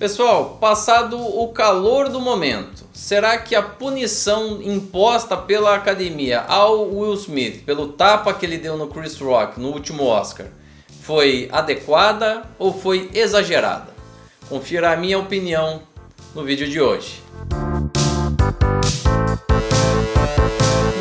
Pessoal, passado o calor do momento, será que a punição imposta pela academia ao Will Smith pelo tapa que ele deu no Chris Rock no último Oscar foi adequada ou foi exagerada? Confira a minha opinião no vídeo de hoje.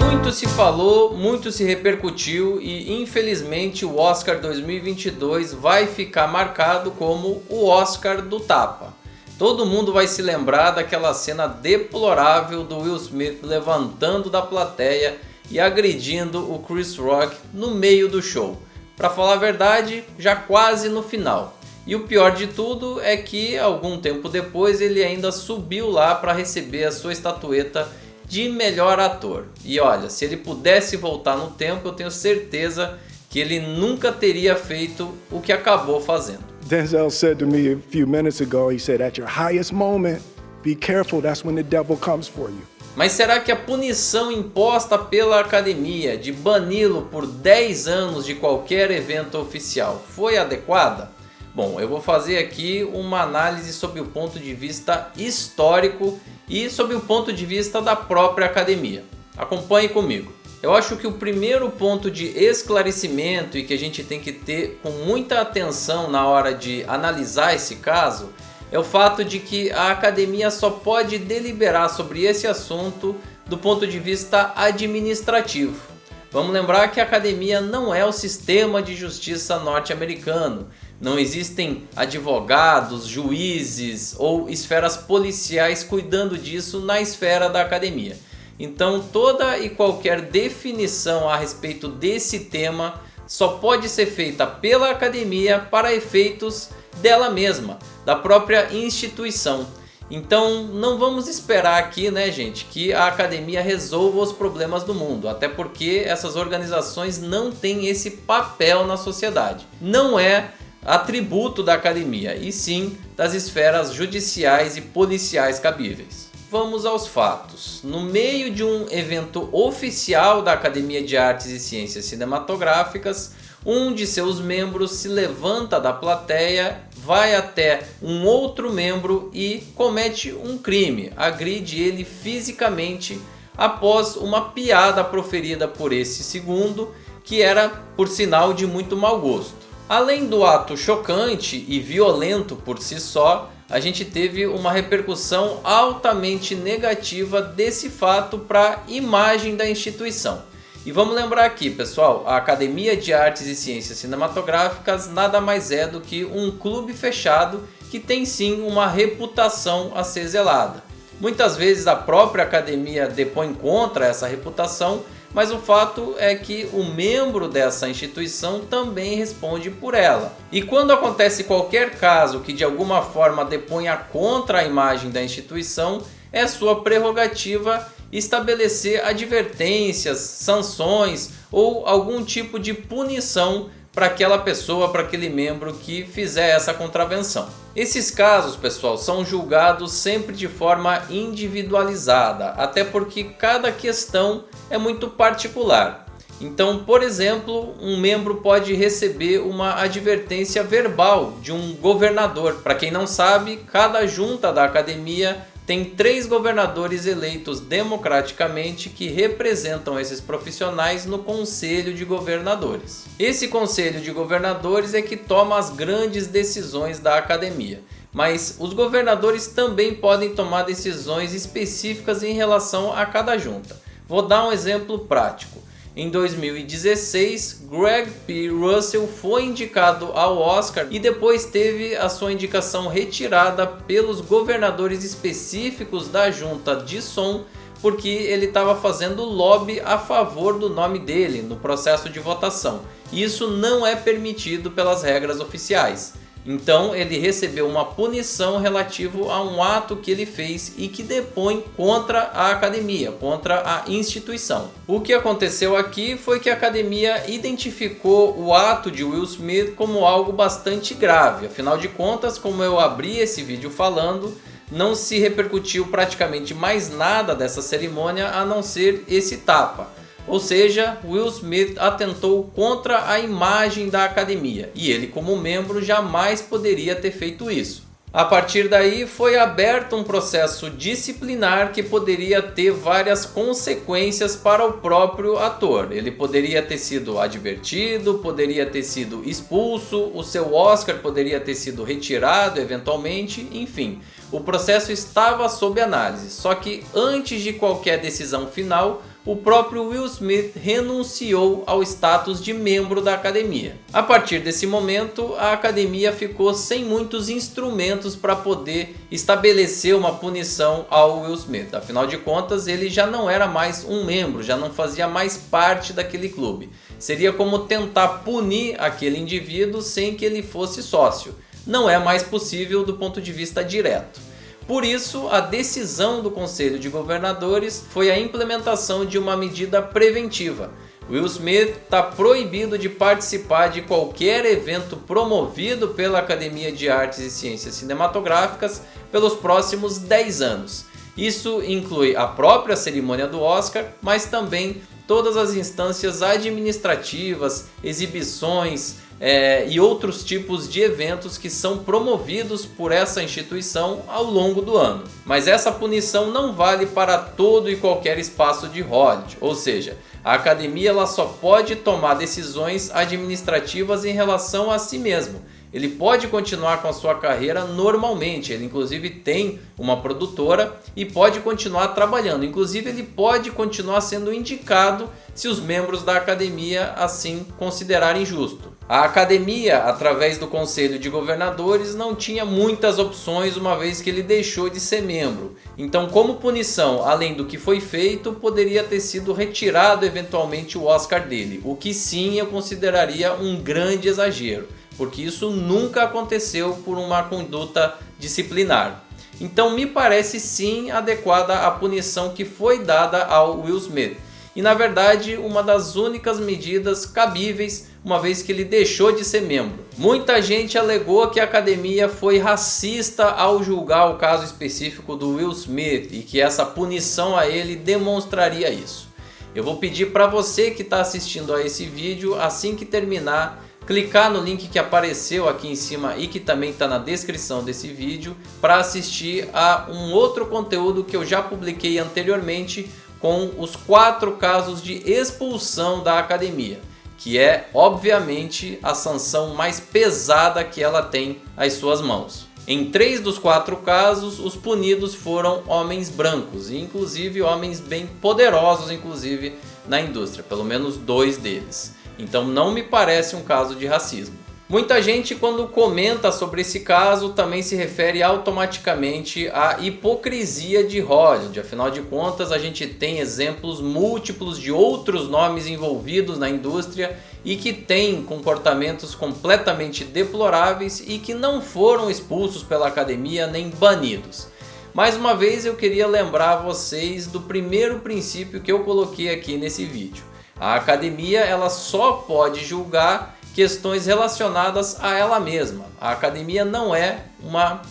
Muito se falou, muito se repercutiu e infelizmente o Oscar 2022 vai ficar marcado como o Oscar do tapa. Todo mundo vai se lembrar daquela cena deplorável do Will Smith levantando da plateia e agredindo o Chris Rock no meio do show. Para falar a verdade, já quase no final. E o pior de tudo é que algum tempo depois ele ainda subiu lá para receber a sua estatueta de melhor ator. E olha, se ele pudesse voltar no tempo, eu tenho certeza que ele nunca teria feito o que acabou fazendo. Denzel said to me a few minutes ago, he said, at your highest moment, be careful, that's when the devil comes for you. Mas será que a punição imposta pela academia de bani-lo por 10 anos de qualquer evento oficial foi adequada? Bom, eu vou fazer aqui uma análise sob o ponto de vista histórico e sob o ponto de vista da própria academia. Acompanhe comigo. Eu acho que o primeiro ponto de esclarecimento e que a gente tem que ter com muita atenção na hora de analisar esse caso é o fato de que a academia só pode deliberar sobre esse assunto do ponto de vista administrativo. Vamos lembrar que a academia não é o sistema de justiça norte-americano. Não existem advogados, juízes ou esferas policiais cuidando disso na esfera da academia. Então toda e qualquer definição a respeito desse tema só pode ser feita pela academia para efeitos dela mesma, da própria instituição. Então não vamos esperar aqui, né, gente, que a academia resolva os problemas do mundo, até porque essas organizações não têm esse papel na sociedade. Não é atributo da academia, e sim das esferas judiciais e policiais cabíveis. Vamos aos fatos. No meio de um evento oficial da Academia de Artes e Ciências Cinematográficas, um de seus membros se levanta da plateia, vai até um outro membro e comete um crime, agride ele fisicamente após uma piada proferida por esse segundo, que era, por sinal, de muito mau gosto. Além do ato chocante e violento por si só, a gente teve uma repercussão altamente negativa desse fato para a imagem da instituição. E vamos lembrar aqui, pessoal, a Academia de Artes e Ciências Cinematográficas nada mais é do que um clube fechado que tem sim uma reputação a ser zelada. Muitas vezes a própria academia depõe contra essa reputação, mas o fato é que o membro dessa instituição também responde por ela. E quando acontece qualquer caso que de alguma forma deponha contra a imagem da instituição, é sua prerrogativa estabelecer advertências, sanções ou algum tipo de punição para aquela pessoa, para aquele membro que fizer essa contravenção. Esses casos, pessoal, são julgados sempre de forma individualizada, até porque cada questão é muito particular. Então, por exemplo, um membro pode receber uma advertência verbal de um governador. Para quem não sabe, cada junta da academia tem 3 governadores eleitos democraticamente que representam esses profissionais no Conselho de Governadores. Esse Conselho de Governadores é que toma as grandes decisões da academia, mas os governadores também podem tomar decisões específicas em relação a cada junta. Vou dar um exemplo prático. Em 2016, Greg P. Russell foi indicado ao Oscar e depois teve a sua indicação retirada pelos governadores específicos da junta de som, porque ele estava fazendo lobby a favor do nome dele no processo de votação. Isso não é permitido pelas regras oficiais. Então ele recebeu uma punição relativo a um ato que ele fez e que depõe contra a academia, contra a instituição. O que aconteceu aqui foi que a academia identificou o ato de Will Smith como algo bastante grave. Afinal de contas, como eu abri esse vídeo falando, não se repercutiu praticamente mais nada dessa cerimônia a não ser esse tapa. Ou seja, Will Smith atentou contra a imagem da academia e ele, como membro, jamais poderia ter feito isso. A partir daí foi aberto um processo disciplinar que poderia ter várias consequências para o próprio ator. Ele poderia ter sido advertido, poderia ter sido expulso, o seu Oscar poderia ter sido retirado eventualmente, enfim. O processo estava sob análise, só que antes de qualquer decisão final, o próprio Will Smith renunciou ao status de membro da academia. A partir desse momento, a academia ficou sem muitos instrumentos para poder estabelecer uma punição ao Will Smith. Afinal de contas, ele já não era mais um membro, já não fazia mais parte daquele clube. Seria como tentar punir aquele indivíduo sem que ele fosse sócio. Não é mais possível do ponto de vista direto. Por isso, a decisão do Conselho de Governadores foi a implementação de uma medida preventiva. Will Smith está proibido de participar de qualquer evento promovido pela Academia de Artes e Ciências Cinematográficas pelos próximos 10 anos. Isso inclui a própria cerimônia do Oscar, mas também todas as instâncias administrativas, exibições, e outros tipos de eventos que são promovidos por essa instituição ao longo do ano. Mas essa punição não vale para todo e qualquer espaço de Hollywood, ou seja, a academia ela só pode tomar decisões administrativas em relação a si mesmo. Ele pode continuar com a sua carreira normalmente, ele inclusive tem uma produtora e pode continuar trabalhando, inclusive ele pode continuar sendo indicado se os membros da academia assim considerarem justo. A academia, através do Conselho de Governadores, não tinha muitas opções uma vez que ele deixou de ser membro. Então, como punição, além do que foi feito, poderia ter sido retirado eventualmente o Oscar dele, o que sim eu consideraria um grande exagero, porque isso nunca aconteceu por uma conduta disciplinar. Então me parece sim adequada a punição que foi dada ao Will Smith. E na verdade uma das únicas medidas cabíveis, uma vez que ele deixou de ser membro. Muita gente alegou que a academia foi racista ao julgar o caso específico do Will Smith e que essa punição a ele demonstraria isso. Eu vou pedir para você que está assistindo a esse vídeo, assim que terminar, clicar no link que apareceu aqui em cima e que também está na descrição desse vídeo para assistir a um outro conteúdo que eu já publiquei anteriormente com os 4 casos de expulsão da academia, que é obviamente a sanção mais pesada que ela tem às suas mãos. Em 3 dos 4 casos, os punidos foram homens brancos, e inclusive homens bem poderosos inclusive na indústria, pelo menos 2 deles. Então não me parece um caso de racismo. Muita gente, quando comenta sobre esse caso, também se refere automaticamente à hipocrisia de Hollywood. Afinal de contas, a gente tem exemplos múltiplos de outros nomes envolvidos na indústria e que têm comportamentos completamente deploráveis e que não foram expulsos pela academia nem banidos. Mais uma vez eu queria lembrar vocês do primeiro princípio que eu coloquei aqui nesse vídeo. A academia ela só pode julgar questões relacionadas a ela mesma. A academia não é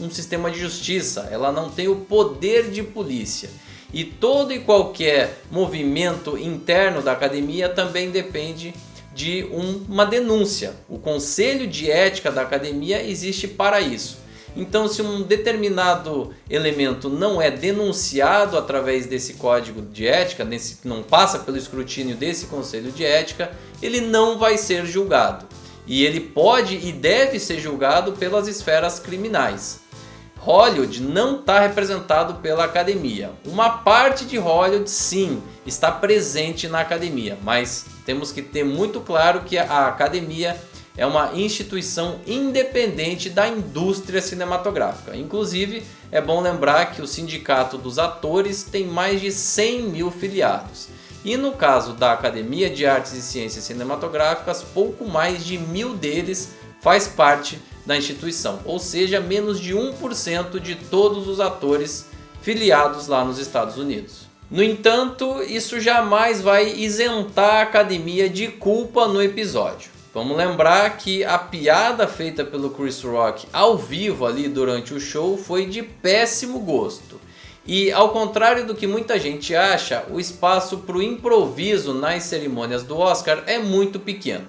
um sistema de justiça, ela não tem o poder de polícia. E todo e qualquer movimento interno da academia também depende de uma denúncia. O Conselho de Ética da academia existe para isso. Então, se um determinado elemento não é denunciado através desse código de ética, não passa pelo escrutínio desse conselho de ética, ele não vai ser julgado. E ele pode e deve ser julgado pelas esferas criminais. Hollywood não está representado pela academia. Uma parte de Hollywood, sim, está presente na academia, mas temos que ter muito claro que a academia é uma instituição independente da indústria cinematográfica. Inclusive, é bom lembrar que o Sindicato dos Atores tem mais de 100 mil filiados. E no caso da Academia de Artes e Ciências Cinematográficas, pouco mais de 1.000 deles faz parte da instituição. Ou seja, menos de 1% de todos os atores filiados lá nos Estados Unidos. No entanto, isso jamais vai isentar a academia de culpa no episódio. Vamos lembrar que a piada feita pelo Chris Rock ao vivo ali durante o show foi de péssimo gosto. E ao contrário do que muita gente acha, o espaço para o improviso nas cerimônias do Oscar é muito pequeno.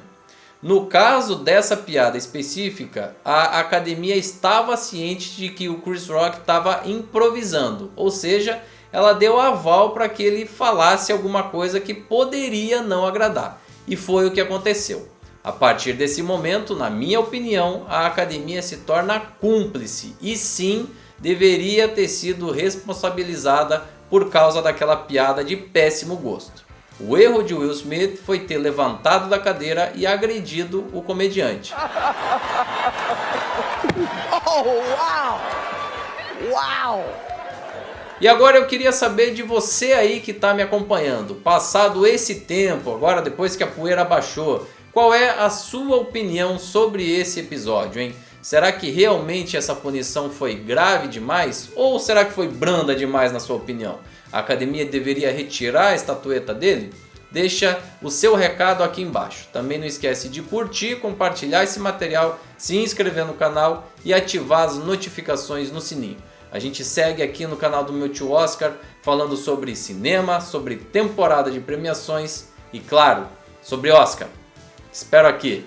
No caso dessa piada específica, a academia estava ciente de que o Chris Rock estava improvisando, ou seja, ela deu aval para que ele falasse alguma coisa que poderia não agradar. E foi o que aconteceu. A partir desse momento, na minha opinião, a academia se torna cúmplice e sim, deveria ter sido responsabilizada por causa daquela piada de péssimo gosto. O erro de Will Smith foi ter levantado da cadeira e agredido o comediante. Oh, wow! Wow! E agora eu queria saber de você aí que está me acompanhando. Passado esse tempo, agora depois que a poeira baixou, qual é a sua opinião sobre esse episódio, hein? Será que realmente essa punição foi grave demais? Ou será que foi branda demais na sua opinião? A academia deveria retirar a estatueta dele? Deixa o seu recado aqui embaixo. Também não esquece de curtir, compartilhar esse material, se inscrever no canal e ativar as notificações no sininho. A gente segue aqui no canal do meu tio Oscar falando sobre cinema, sobre temporada de premiações e, claro, sobre Oscar. Espero aqui.